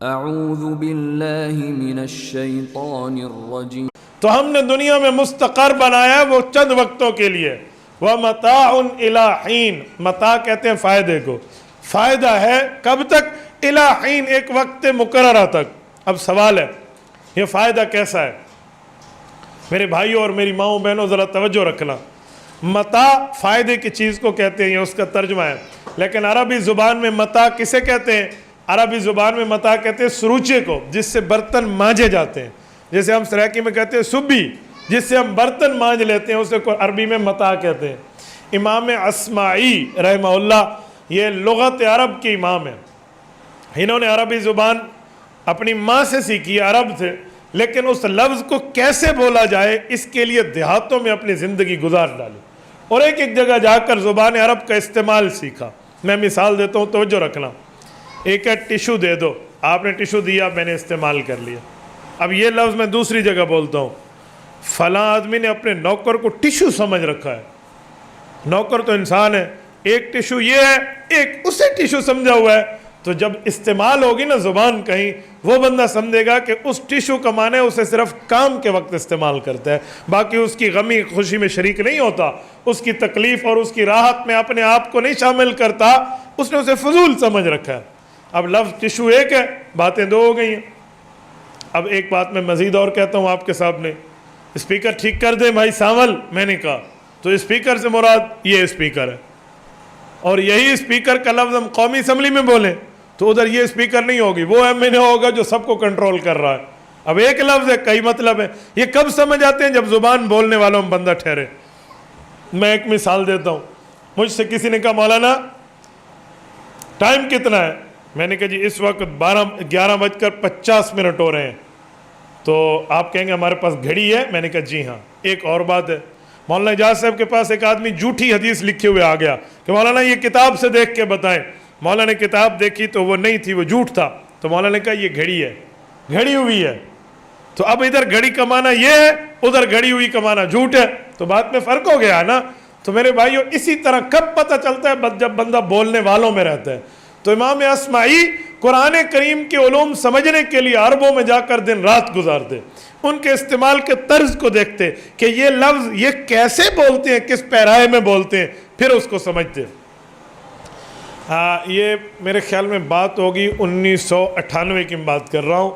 اعوذ باللہ من الشیطان الرجیم۔ تو ہم نے دنیا میں مستقر بنایا وہ چند وقتوں کے لیے، وَمَتَاعٌ إِلَىٰ حِین، متاع کہتے ہیں فائدے کو، فائدہ ہے کب تک؟ إِلَىٰ حِین، ایک وقت مقررہ تک۔ اب سوال ہے یہ فائدہ کیسا ہے؟ میرے بھائیوں اور میری ماؤں بہنوں ذرا توجہ رکھنا، متاع فائدے کی چیز کو کہتے ہیں، یہ اس کا ترجمہ ہے، لیکن عربی زبان میں متاع کسے کہتے ہیں؟ عربی زبان میں متاع کہتے ہیں سروچے کو، جس سے برتن مانجے جاتے ہیں، جیسے ہم سرائکی میں کہتے ہیں سبی، جس سے ہم برتن مانج لیتے ہیں، اسے عربی میں متاع کہتے ہیں۔ امام اصمعی رحمہ اللہ یہ لغت عرب کے امام ہیں، انہوں نے عربی زبان اپنی ماں سے سیکھی، عرب تھے، لیکن اس لفظ کو کیسے بولا جائے اس کے لیے دیہاتوں میں اپنی زندگی گزار ڈالی اور ایک ایک جگہ جا کر زبان عرب کا استعمال سیکھا۔ میں مثال دیتا ہوں، توجہ رکھنا۔ ایک ہے ٹیشو دے دو، آپ نے ٹیشو دیا، میں نے استعمال کر لیا۔ اب یہ لفظ میں دوسری جگہ بولتا ہوں، فلاں آدمی نے اپنے نوکر کو ٹیشو سمجھ رکھا ہے۔ نوکر تو انسان ہے، ایک ٹیشو یہ ہے، ایک اسے ٹیشو سمجھا ہوا ہے، تو جب استعمال ہوگی نا زبان کہیں، وہ بندہ سمجھے گا کہ اس ٹیشو کا معنی اسے صرف کام کے وقت استعمال کرتا ہے، باقی اس کی غمی خوشی میں شریک نہیں ہوتا، اس کی تکلیف اور اس کی راحت میں اپنے آپ کو نہیں شامل کرتا، اس نے اسے فضول سمجھ رکھا ہے۔ اب لفظ ٹیشو ایک ہے، باتیں دو ہو گئی ہیں۔ اب ایک بات میں مزید اور کہتا ہوں آپ کے سامنے، اسپیکر ٹھیک کر دیں بھائی سانول، میں نے کہا تو اسپیکر سے مراد یہ اسپیکر ہے، اور یہی اسپیکر کا لفظ ہم قومی اسمبلی میں بولیں تو ادھر یہ اسپیکر نہیں ہوگی، وہ ایم این اے ہوگا جو سب کو کنٹرول کر رہا ہے۔ اب ایک لفظ ہے، کئی مطلب ہے۔ یہ کب سمجھ آتے ہیں؟ جب زبان بولنے والوں میں بندہ ٹھہرے۔ میں ایک مثال دیتا ہوں، مجھ سے کسی نے کہا مولانا ٹائم کتنا ہے؟ میں نے کہا جی اس وقت 11:50 ہو رہے ہیں۔ تو آپ کہیں گے ہمارے پاس گھڑی ہے؟ میں نے کہا جی ہاں۔ ایک اور بات ہے، مولانا اجاز صاحب کے پاس ایک آدمی جھوٹی حدیث لکھے ہوئے آ گیا کہ مولانا یہ کتاب سے دیکھ کے بتائیں۔ مولانا نے کتاب دیکھی تو وہ نہیں تھی، وہ جھوٹ تھا، تو مولانا نے کہا یہ گھڑی ہے، گھڑی ہوئی ہے۔ تو اب ادھر گھڑی کا معنی یہ ہے، ادھر گھڑی ہوئی کا معنی جھوٹ ہے، تو بات میں فرق ہو گیا نا۔ تو میرے بھائیوں اسی طرح کب پتہ چلتا ہے؟ جب بندہ بولنے والوں میں رہتا ہے۔ تو امام اصمعی قرآن کریم کے علوم سمجھنے کے لیے عربوں میں جا کر دن رات گزارتے، ان کے استعمال کے طرز کو دیکھتے کہ یہ لفظ یہ کیسے بولتے ہیں، کس پیرائے میں بولتے ہیں، پھر اس کو سمجھتے۔ یہ میرے خیال میں بات ہوگی 1998 کی بات کر رہا ہوں۔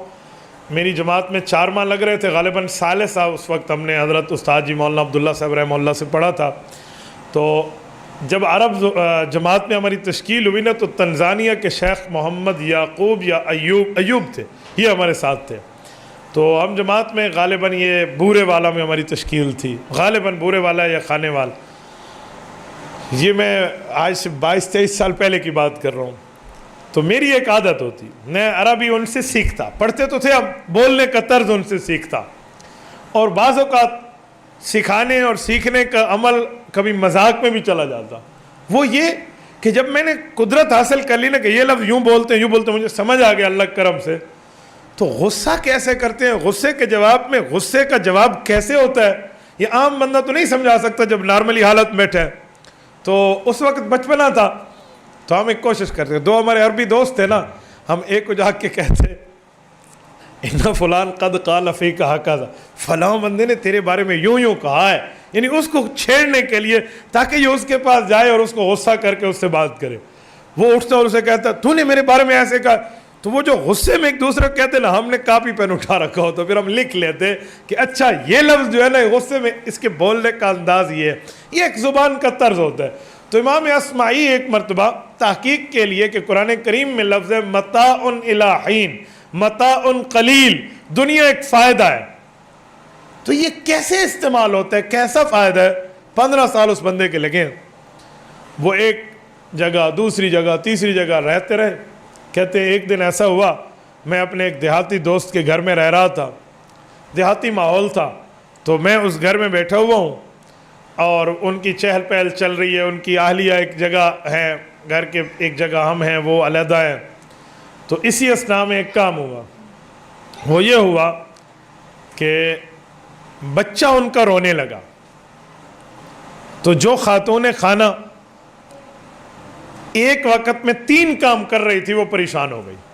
میری جماعت میں 4 ماہ لگ رہے تھے، غالباً ثالثہ اس وقت ہم نے حضرت استاد جی مولانا عبداللہ صاحب رحمہ اللہ سے پڑھا تھا۔ تو جب عرب جماعت میں ہماری تشکیل ہوئی نا، تو تنزانیہ کے شیخ محمد یعقوب یا ایوب تھے، یہ ہمارے ساتھ تھے۔ تو ہم جماعت میں غالباً یہ بورے والا میں ہماری تشکیل تھی، غالباً بورے والا یا خانے وال، یہ میں آج سے 22-23 سال پہلے کی بات کر رہا ہوں۔ تو میری ایک عادت ہوتی، میں عربی ان سے سیکھتا، پڑھتے تو تھے، اب بولنے کا طرز ان سے سیکھتا، اور بعض اوقات سکھانے اور سیکھنے کا عمل کبھی مذاق میں بھی چلا جاتا۔ وہ یہ کہ جب میں نے قدرت حاصل کر لی نا کہ یہ لفظ یوں بولتے ہیں، یوں بولتے ہیں، مجھے سمجھ آ گیا اللہ کرم سے، تو غصہ کیسے کرتے ہیں، غصے کے جواب میں غصے کا جواب کیسے ہوتا ہے، یہ عام بندہ تو نہیں سمجھا سکتا جب نارملی حالت بیٹھے ہیں۔ تو اس وقت بچپنا تھا، تو ہم ایک کوشش کرتے، 2 ہمارے عربی دوست تھے نا، ہم ایک کو جا کے کہتے ان فلان قد قال فیک ھکذا، فلاں بندے نے تیرے بارے میں یوں یوں کہا ہے، یعنی اس کو چھیڑنے کے لیے تاکہ یہ اس کے پاس جائے اور اس کو غصہ کر کے اس سے بات کرے۔ وہ اٹھتا اور اسے کہتا تو نے میرے بارے میں ایسے کہا، تو وہ جو غصے میں ایک دوسرے کو کہتے نا، ہم نے کاپی پین اٹھا رکھا ہو تو پھر ہم لکھ لیتے کہ اچھا یہ لفظ جو ہے نا غصے میں اس کے بولنے کا انداز یہ ہے، یہ ایک زبان کا طرز ہوتا ہے۔ تو امام اصمعی ایک مرتبہ تحقیق کے لیے کہ قرآن کریم میں لفظ ہے متاع الی حین، متاع قلیل، دنیا ایک فائدہ ہے، تو یہ کیسے استعمال ہوتا ہے، کیسا فائدہ ہے؟ 15 سال اس بندے کے لگے، وہ ایک جگہ دوسری جگہ تیسری جگہ رہتے رہے۔ کہتے ہیں ایک دن ایسا ہوا، میں اپنے ایک دیہاتی دوست کے گھر میں رہ رہا تھا، دیہاتی ماحول تھا، تو میں اس گھر میں بیٹھا ہوا ہوں اور ان کی چہل پہل چل رہی ہے، ان کی اہلیہ ایک جگہ ہے، گھر کے ایک جگہ ہم ہیں، وہ علیحدہ ہے۔ تو اسی اثناء میں ایک کام ہوا، وہ یہ ہوا کہ بچہ ان کا رونے لگا، تو جو خاتون خانہ ایک وقت میں 3 کام کر رہی تھی وہ پریشان ہو گئی۔